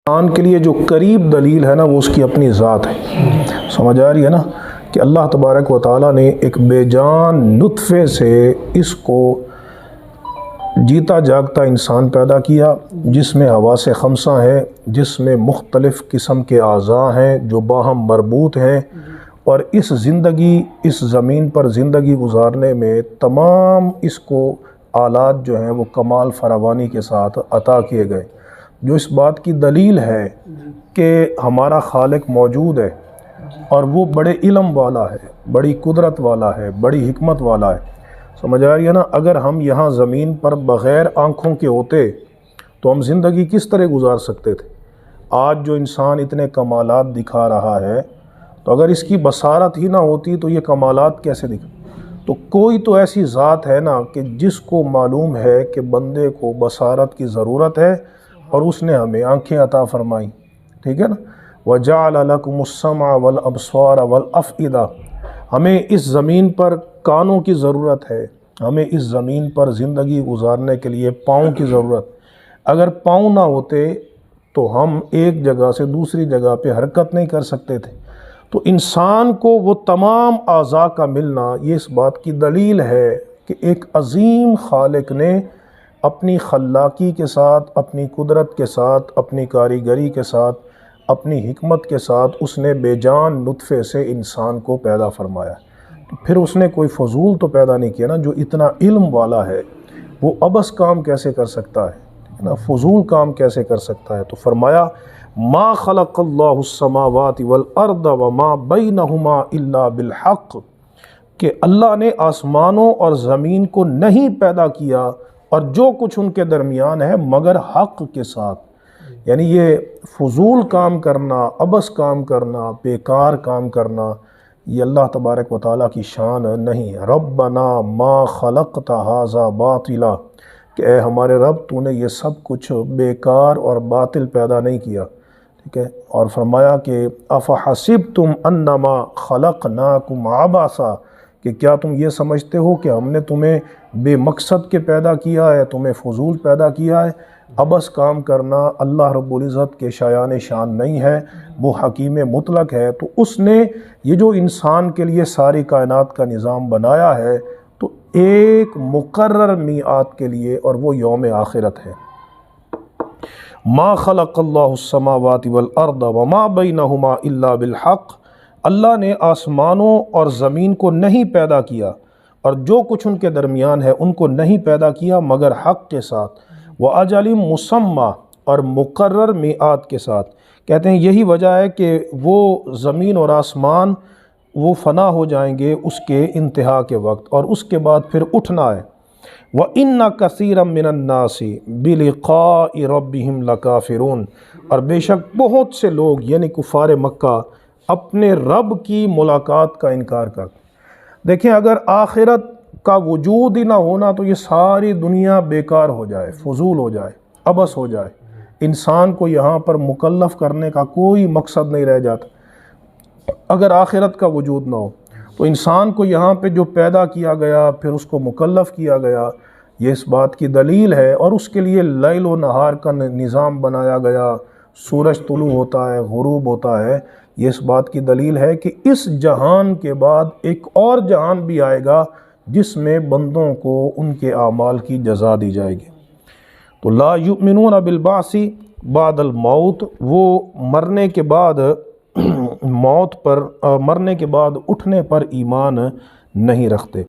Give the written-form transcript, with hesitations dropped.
انسان کے لیے جو قریب دلیل ہے نا وہ اس کی اپنی ذات ہے۔ سمجھ آ رہی ہے نا کہ اللہ تبارک و تعالیٰ نے ایک بے جان نطفے سے اس کو جیتا جاگتا انسان پیدا کیا، جس میں حواس خمسہ ہیں، جس میں مختلف قسم کے اعضاء ہیں جو باہم مربوط ہیں، اور اس زمین پر زندگی گزارنے میں تمام اس کو آلات جو ہیں وہ کمال فراوانی کے ساتھ عطا کیے گئے، جو اس بات کی دلیل ہے کہ ہمارا خالق موجود ہے اور وہ بڑے علم والا ہے، بڑی قدرت والا ہے، بڑی حکمت والا ہے۔ سمجھ آ رہی ہے نا؟ اگر ہم یہاں زمین پر بغیر آنکھوں کے ہوتے تو ہم زندگی کس طرح گزار سکتے تھے؟ آج جو انسان اتنے کمالات دکھا رہا ہے، تو اگر اس کی بصارت ہی نہ ہوتی تو یہ کمالات کیسے دکھا؟ تو کوئی تو ایسی ذات ہے نا کہ جس کو معلوم ہے کہ بندے کو بصارت کی ضرورت ہے، اور اس نے ہمیں آنکھیں عطا فرمائیں، ٹھیک ہے نا؟ وَجَعَلَ لَكُمُ السَّمْعَ وَالْأَبْصَارَ وَالْأَفْئِدَةَ۔ ہمیں اس زمین پر کانوں کی ضرورت ہے، ہمیں اس زمین پر زندگی گزارنے کے لیے پاؤں کی ضرورت۔ اگر پاؤں نہ ہوتے تو ہم ایک جگہ سے دوسری جگہ پہ حرکت نہیں کر سکتے تھے۔ تو انسان کو وہ تمام اعضاء کا ملنا یہ اس بات کی دلیل ہے کہ ایک عظیم خالق نے اپنی خلاقی کے ساتھ، اپنی قدرت کے ساتھ، اپنی کاریگری کے ساتھ، اپنی حکمت کے ساتھ اس نے بے جان نطفے سے انسان کو پیدا فرمایا۔ تو پھر اس نے کوئی فضول تو پیدا نہیں کیا نا، جو اتنا علم والا ہے وہ عبث کام کیسے کر سکتا ہے نا، فضول کام کیسے کر سکتا ہے؟ تو فرمایا ما خلق اللہ السماوات والارض وما بینہما الا بالحق، کہ اللہ نے آسمانوں اور زمین کو نہیں پیدا کیا اور جو کچھ ان کے درمیان ہے مگر حق کے ساتھ۔ یعنی یہ فضول کام کرنا، عبث کام کرنا، بیکار کام کرنا، یہ اللہ تبارک و تعالیٰ کی شان نہیں ہے۔ ربنا ما خلقت ھذا باطلا، کہ اے ہمارے رب تو نے یہ سب کچھ بیکار اور باطل پیدا نہیں کیا، ٹھیک ہے؟ اور فرمایا کہ افحسبتم انما خلقناکم عبثا، کہ کیا تم یہ سمجھتے ہو کہ ہم نے تمہیں بے مقصد کے پیدا کیا ہے، تمہیں فضول پیدا کیا ہے؟ عبث کام کرنا اللہ رب العزت کے شایان شان نہیں ہے، وہ حکیم مطلق ہے۔ تو اس نے یہ جو انسان کے لیے ساری کائنات کا نظام بنایا ہے تو ایک مقرر میعاد کے لیے، اور وہ یوم آخرت ہے۔ ما خلق اللہ السماوات والارض وما بینہما الا بالحق، اللہ نے آسمانوں اور زمین کو نہیں پیدا کیا اور جو کچھ ان کے درمیان ہے ان کو نہیں پیدا کیا مگر حق کے ساتھ، وَأَجَلٍ مُّسَمَّى، اور مقرر میعاد کے ساتھ۔ کہتے ہیں یہی وجہ ہے کہ وہ زمین اور آسمان وہ فنا ہو جائیں گے اس کے انتہا کے وقت، اور اس کے بعد پھر اٹھنا ہے۔ وَإِنَّ كَثِيرًا مِّنَ النَّاسِ بِلِقَاءِ رَبِّهِمْ لَكَافِرُونَ، اور بے شک بہت سے لوگ یعنی کفار مکہ اپنے رب کی ملاقات کا انکار کرتے۔ دیکھیں اگر آخرت کا وجود ہی نہ ہونا تو یہ ساری دنیا بیکار ہو جائے، فضول ہو جائے، عبث ہو جائے، انسان کو یہاں پر مکلف کرنے کا کوئی مقصد نہیں رہ جاتا۔ اگر آخرت کا وجود نہ ہو تو انسان کو یہاں پہ جو پیدا کیا گیا پھر اس کو مکلف کیا گیا، یہ اس بات کی دلیل ہے، اور اس کے لیے لیل و نہار کا نظام بنایا گیا، سورج طلوع ہوتا ہے، غروب ہوتا ہے، یہ اس بات کی دلیل ہے کہ اس جہان کے بعد ایک اور جہان بھی آئے گا جس میں بندوں کو ان کے اعمال کی جزا دی جائے گی۔ تو لا یؤمنون بالبعث بعد الموت، وہ مرنے کے بعد موت پر، مرنے کے بعد اٹھنے پر ایمان نہیں رکھتے۔